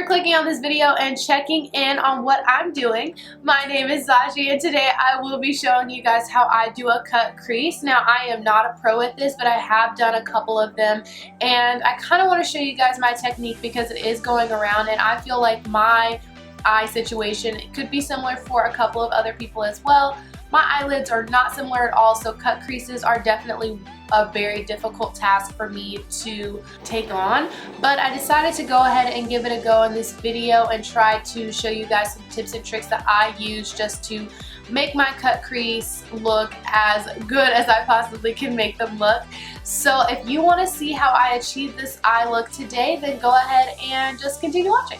for clicking on this video and checking in on what I'm doing. My name is Zaji and today I will be showing you guys how I do a cut crease. Now I am not a pro at this, but I have done a couple of them and I kind of want to show you guys my technique because it is going around and I feel like my eye situation could be similar for a couple of other people as well. My eyelids are not similar at all, so cut creases are definitely a very difficult task for me to take on, but I decided to go ahead and give it a go in this video and try to show you guys some tips and tricks that I use just to make my cut crease look as good as I possibly can make them look. So if you want to see how I achieve this eye look today, then go ahead and just continue watching.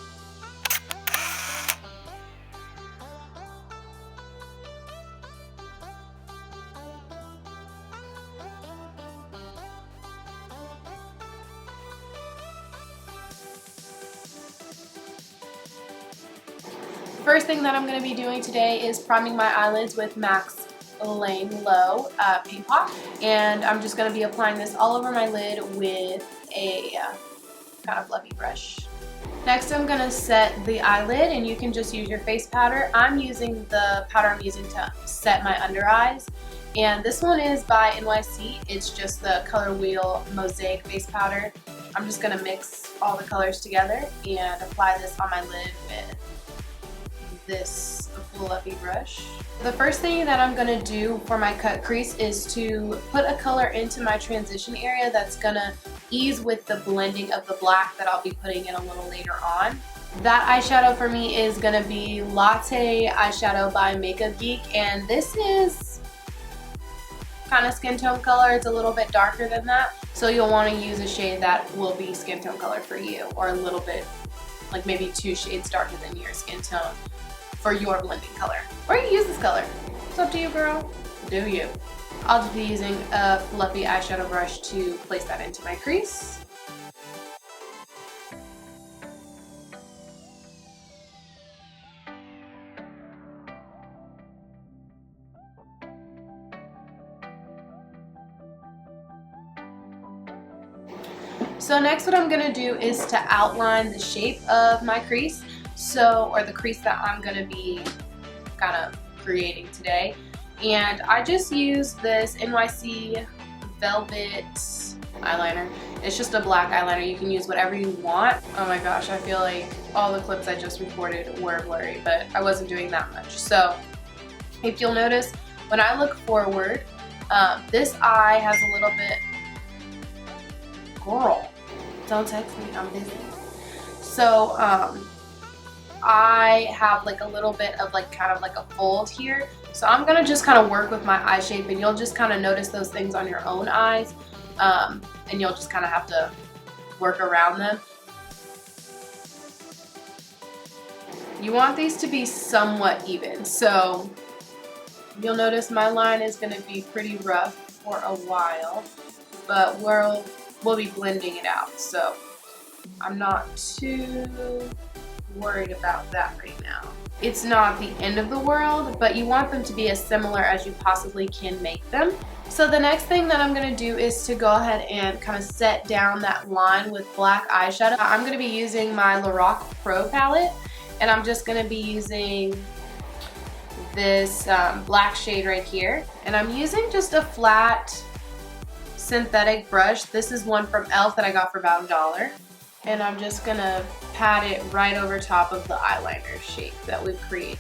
First thing that I'm going to be doing today is priming my eyelids with Max Lane Low paint pot, and I'm just going to be applying this all over my lid with a kind of fluffy brush. Next I'm going to set the eyelid, and you can just use your face powder. I'm using the powder I'm using to set my under eyes, and this one is by NYC. It's just the Color Wheel Mosaic face powder. I'm just going to mix all the colors together and apply this on my lid with this fluffy brush. The first thing that I'm going to do for my cut crease is to put a color into my transition area that's going to ease with the blending of the black that I'll be putting in a little later on. That eyeshadow for me is going to be Latte Eyeshadow by Makeup Geek, and this is kind of skin tone color. It's a little bit darker than that, so you'll want to use a shade that will be skin tone color for you, or a little bit, like maybe 2 shades darker than your skin tone for your blending color. Or you can use this color. It's up to you, girl. Do you. I'll just be using a fluffy eyeshadow brush to place that into my crease. So next what I'm going to do is to outline the shape of my crease. Or the crease that I'm going to be kind of creating today. And I just use this NYC Velvet eyeliner. It's just a black eyeliner. You can use whatever you want. Oh my gosh, I feel like all the clips I just recorded were blurry, but I wasn't doing that much. So if you'll notice, when I look forward, this eye has a little bit... Girl, don't text me, I'm busy. So, I have like a little bit of like kind of like a fold here, so I'm gonna just kind of work with my eye shape, and you'll just kind of notice those things on your own eyes, and you'll just kind of have to work around them. You want these to be somewhat even, so you'll notice my line is going to be pretty rough for a while, but we'll be blending it out, so I'm not too worried about that right now. It's not the end of the world, but you want them to be as similar as you possibly can make them. So the next thing that I'm going to do is to go ahead and kind of set down that line with black eyeshadow. I'm going to be using my Lorac Pro palette, and I'm just going to be using this black shade right here, and I'm using just a flat synthetic brush. This is one from e.l.f. that I got for about $1. And I'm just gonna pat it right over top of the eyeliner shape that we've created.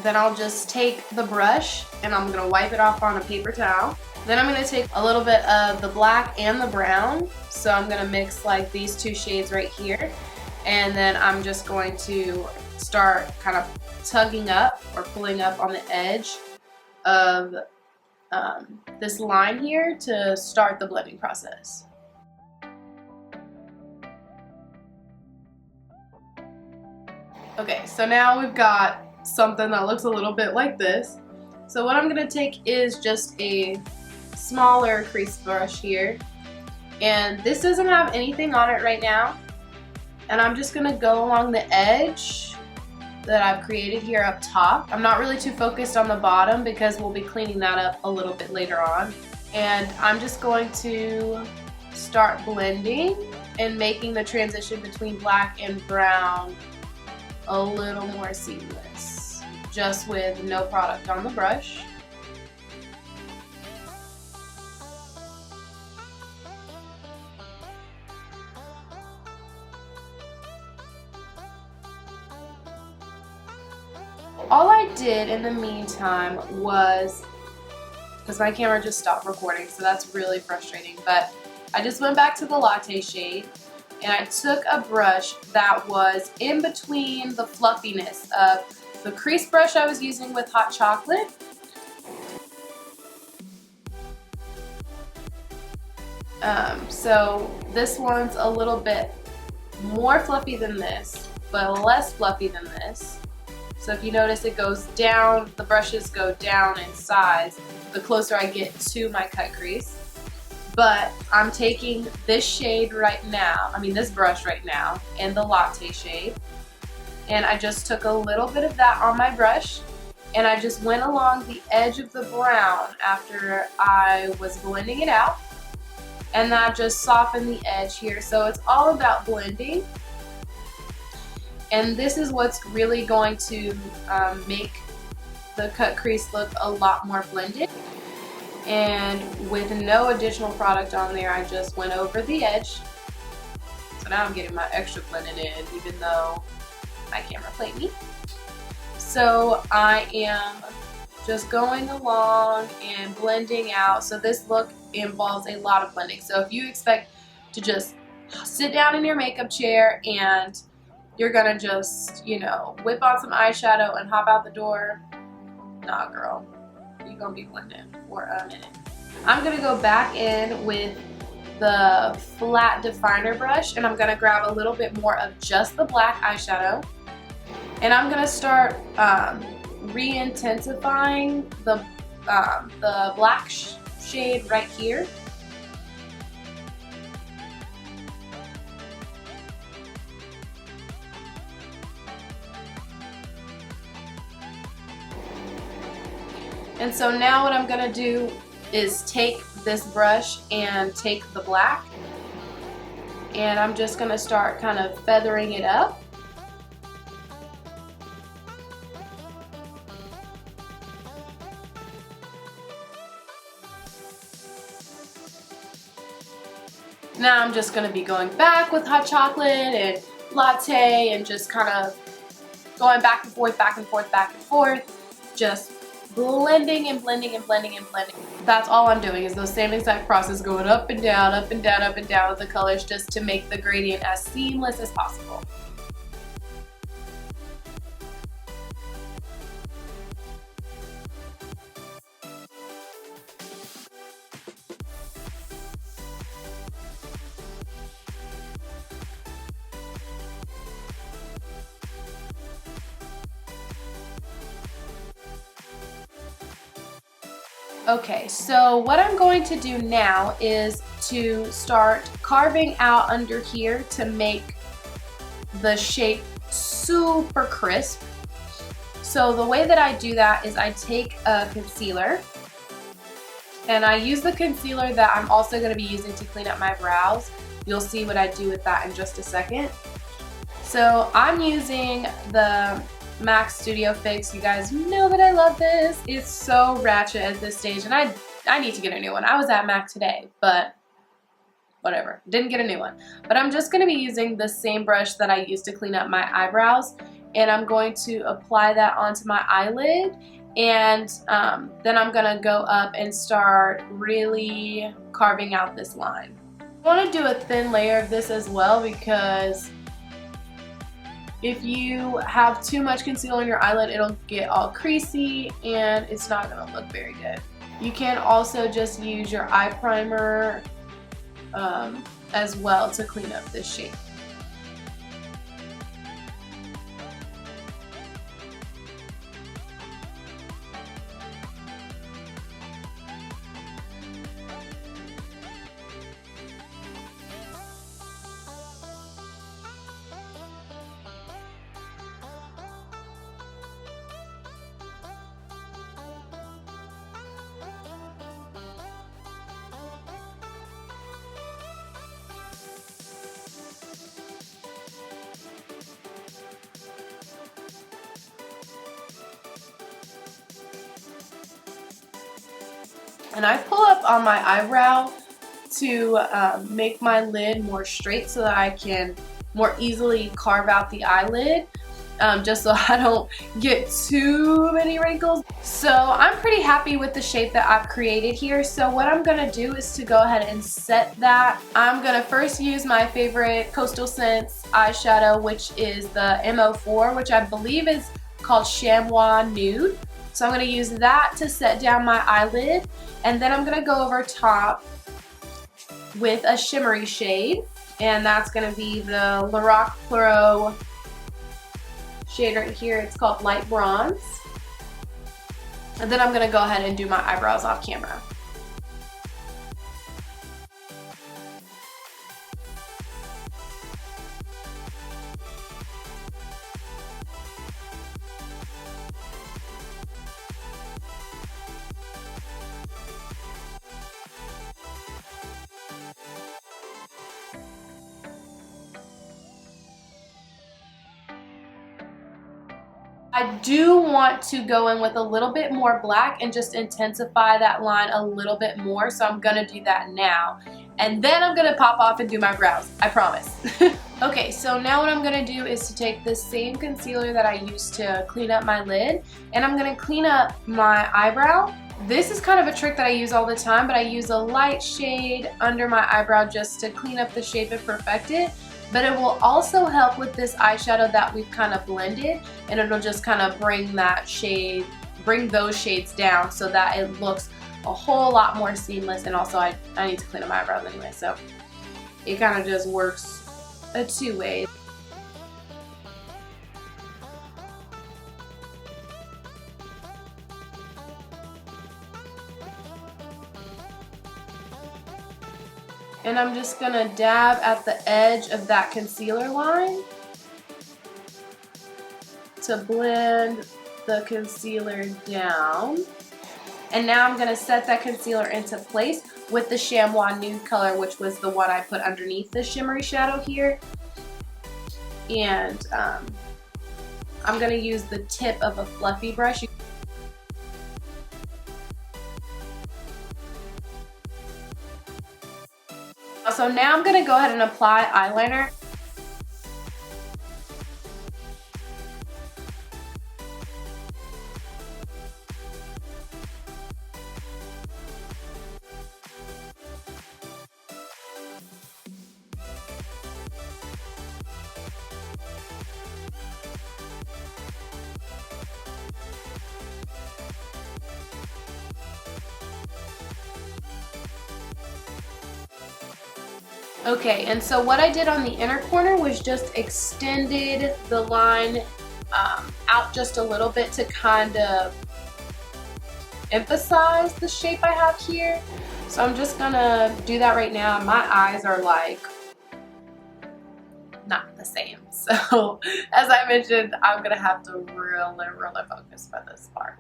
Then I'll just take the brush and I'm gonna wipe it off on a paper towel. Then I'm gonna take a little bit of the black and the brown. So I'm gonna mix like these 2 shades right here. And then I'm just going to start kind of tugging up or pulling up on the edge of this line here to start the blending process. Okay, so now we've got something that looks a little bit like this. So what I'm going to take is just a smaller crease brush here, and this doesn't have anything on it right now, and I'm just going to go along the edge that I've created here up top. I'm not really too focused on the bottom because we'll be cleaning that up a little bit later on. And I'm just going to start blending and making the transition between black and brown a little more seamless, just with no product on the brush. All I did in the meantime was, because my camera just stopped recording, so that's really frustrating, but I just went back to the latte shade and I took a brush that was in between the fluffiness of the crease brush I was using with hot chocolate so this one's a little bit more fluffy than this, but less fluffy than this. So if you notice, it goes down, the brushes go down in size the closer I get to my cut crease. But I'm taking this shade right now, this brush right now, in the latte shade, and I just took a little bit of that on my brush and I just went along the edge of the brown after I was blending it out, and that just softened the edge here. So it's all about blending. And this is what's really going to make the cut crease look a lot more blended. And with no additional product on there, I just went over the edge. So now I'm getting my extra blended in, even though my camera played me. So I am just going along and blending out. So this look involves a lot of blending. So if you expect to just sit down in your makeup chair and you're gonna just, whip on some eyeshadow and hop out the door, nah girl, you're gonna be blending for a minute. I'm gonna go back in with the flat definer brush and I'm gonna grab a little bit more of just the black eyeshadow, and I'm gonna start re-intensifying the black shade right here. And so now what I'm going to do is take this brush and take the black, and I'm just going to start kind of feathering it up. Now I'm just going to be going back with hot chocolate and latte and just kind of going back and forth, back and forth, back and forth, just blending and blending and blending and blending. That's all I'm doing, is those same exact process, going up and down, up and down, up and down with the colors, just to make the gradient as seamless as possible. Okay, so what I'm going to do now is to start carving out under here to make the shape super crisp. So the way that I do that is I take a concealer, and I use the concealer that I'm also going to be using to clean up my brows. You'll see what I do with that in just a second. So I'm using the MAC Studio Fix. You guys know that I love this. It's so ratchet at this stage, and I need to get a new one. I was at MAC today, but whatever. Didn't get a new one. But I'm just going to be using the same brush that I used to clean up my eyebrows, and I'm going to apply that onto my eyelid, and then I'm going to go up and start really carving out this line. I want to do a thin layer of this as well, because if you have too much concealer on your eyelid, it'll get all creasy and it's not going to look very good. You can also just use your eye primer as well to clean up this shape. And I pull up on my eyebrow to make my lid more straight so that I can more easily carve out the eyelid, just so I don't get too many wrinkles. So I'm pretty happy with the shape that I've created here. So what I'm gonna do is to go ahead and set that. I'm gonna first use my favorite Coastal Scents eyeshadow, which is the M04, which I believe is called Chamois Nude. So I'm gonna use that to set down my eyelid, and then I'm gonna go over top with a shimmery shade, and that's gonna be the Lorac Pro shade right here. It's called Light Bronze. And then I'm gonna go ahead and do my eyebrows off camera. I do want to go in with a little bit more black and just intensify that line a little bit more, so I'm gonna do that now. And then I'm gonna pop off and do my brows, I promise. Okay, so now what I'm gonna do is to take this same concealer that I used to clean up my lid, and I'm gonna clean up my eyebrow. This is kind of a trick that I use all the time, but I use a light shade under my eyebrow just to clean up the shape and perfect it. But it will also help with this eyeshadow that we've kind of blended, and it'll just kind of bring that shade, bring those shades down so that it looks a whole lot more seamless. And also I need to clean up my eyebrows anyway, so it kind of just works a two-way. And I'm just gonna dab at the edge of that concealer line to blend the concealer down. And now I'm gonna set that concealer into place with the Chamois Nude color, which was the one I put underneath the shimmery shadow here. And I'm gonna use the tip of a fluffy brush. So now I'm going to go ahead and apply eyeliner. Okay, and so what I did on the inner corner was just extended the line out just a little bit to kind of emphasize the shape I have here. So I'm just gonna do that right now. My eyes are like not the same. So as I mentioned, I'm gonna have to really focus for this part.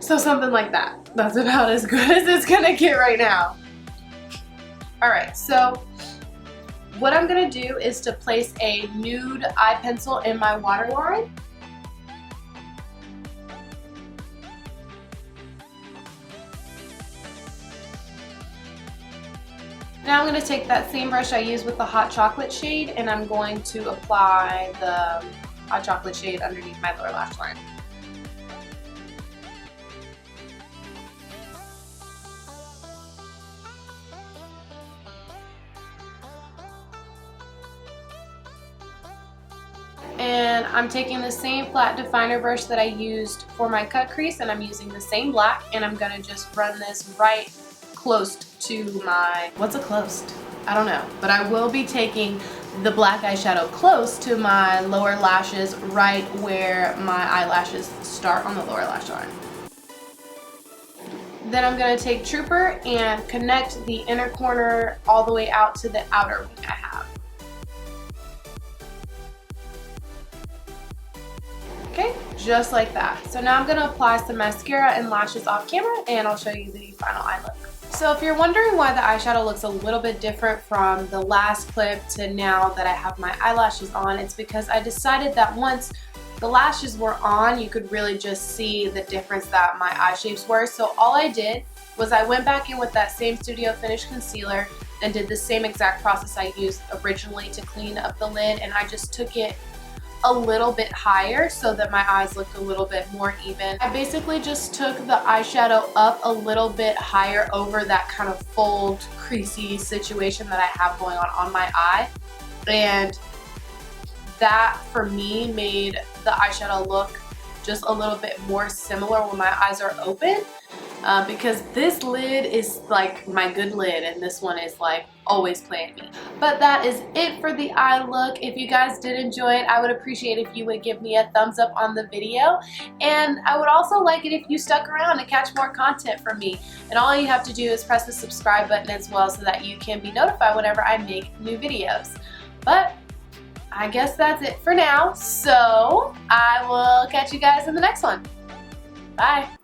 So something like that. That's about as good as it's gonna get right now. Alright, so what I'm gonna do is to place a nude eye pencil in my waterline. Now I'm going to take that same brush I used with the hot chocolate shade, and I'm going to apply the hot chocolate shade underneath my lower lash line. And I'm taking the same flat definer brush that I used for my cut crease, and I'm using the same black, and I'm going to just run this right close to my, what's a close? I don't know, but I will be taking the black eyeshadow close to my lower lashes, right where my eyelashes start on the lower lash line. Then I'm going to take Trooper and connect the inner corner all the way out to the outer wing I have. Okay, just like that. So now I'm going to apply some mascara and lashes off camera, and I'll show you the final eye look. So if you're wondering why the eyeshadow looks a little bit different from the last clip to now that I have my eyelashes on, it's because I decided that once the lashes were on, you could really just see the difference that my eye shapes were. So all I did was I went back in with that same Studio Finish concealer and did the same exact process I used originally to clean up the lid, and I just took it a little bit higher so that my eyes looked a little bit more even. I basically just took the eyeshadow up a little bit higher over that kind of fold, creasy situation that I have going on my eye, and that for me made the eyeshadow look just a little bit more similar when my eyes are open, because this lid is like my good lid and this one is like always playing me. But that is it for the eye look. If you guys did enjoy it, I would appreciate if you would give me a thumbs up on the video, and I would also like it if you stuck around to catch more content from me. And all you have to do is press the subscribe button as well so that you can be notified whenever I make new videos. But I guess that's it for now, so I will catch you guys in the next one. Bye!